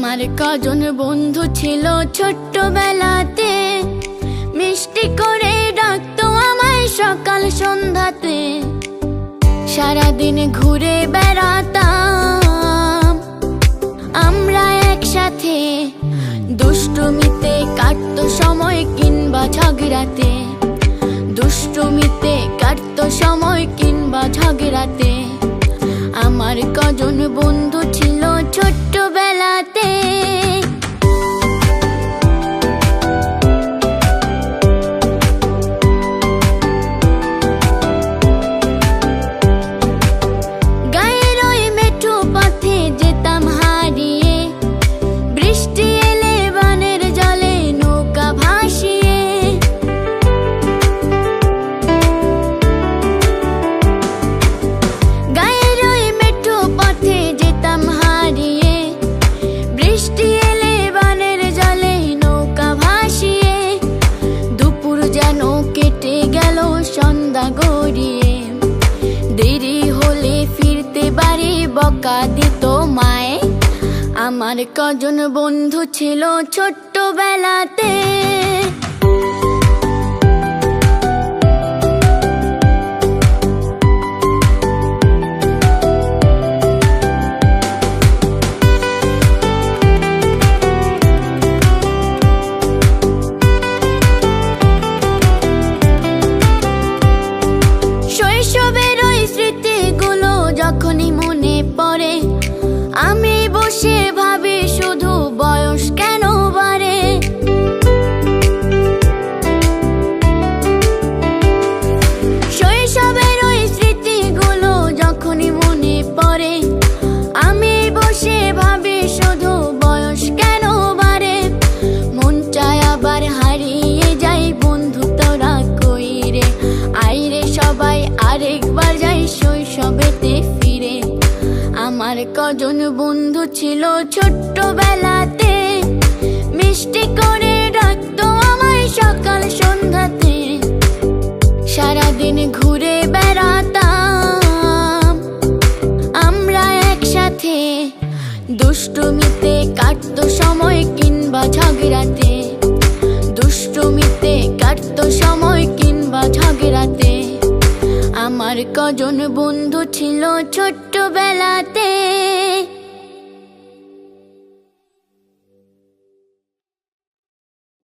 আমার কজন বন্ধু ছিল ছোট্টবেলাতে, মিষ্টি করে ডাকতো আমায় সকাল সন্ধ্যাতে। সারাদিন ঘুরে বেড়াতাম আমরা একসাথে, দুষ্টুমিতে কাটতো সময় কিংবা ঝগড়াতে। দুষ্টুমিতে কাটতো সময় কিংবা ঝগড়াতে। আমার কজন বন্ধু ছিল ছোট্টবেলাতে। গায়ের ওই মেঠো পথে যেতাম হারিয়ে, বৃষ্টি এলে বানের জলে নৌকা ভাসিয়ে। গায়ের ওই মেঠো পথে যেতাম হারিয়ে, বৃষ্টি এলে বানের জলে নৌকা ভাসিয়ে। দুপুর যেন কেটে গেল সন্ধ্যা গড়িয়ে, দেরি হলে ফিরতে বাড়ি বকা দিত মায়ে। আমার কজন বন্ধু ছিল ছোট্টবেলাতে। শৈশবের ওই স্মৃতিগুলো যখনই মনে পড়ে, আমি বসে ভাবি শুধু বয়স কেন বাড়ে। শৈশবের ওই স্মৃতিগুলো যখনই মনে পড়ে, আমি বসে ভাবি শুধু বয়স কেন বাড়ে। মন চায় আবার হারিয়ে যাই, বন্ধু তোরা কই রে? আইরে সবাই আরেকবার যাই শৈশবেতে ফিরে। আমার কজন বন্ধু ছিল ছোট্টবেলাতে, মিষ্টি করে ডাকতো আমায় সকাল সন্ধ্যাতে। সারাদিন ঘুরে বেড়াতাম আমরা একসাথে, দুষ্টুমিতে কাটতো সময় কিংবা ঝগড়াতে। দুষ্টুমিতে কাটতো সময় কিংবা ঝগড়াতে। আমার কজন বন্ধু ছিল ছোট্টবেলাতে।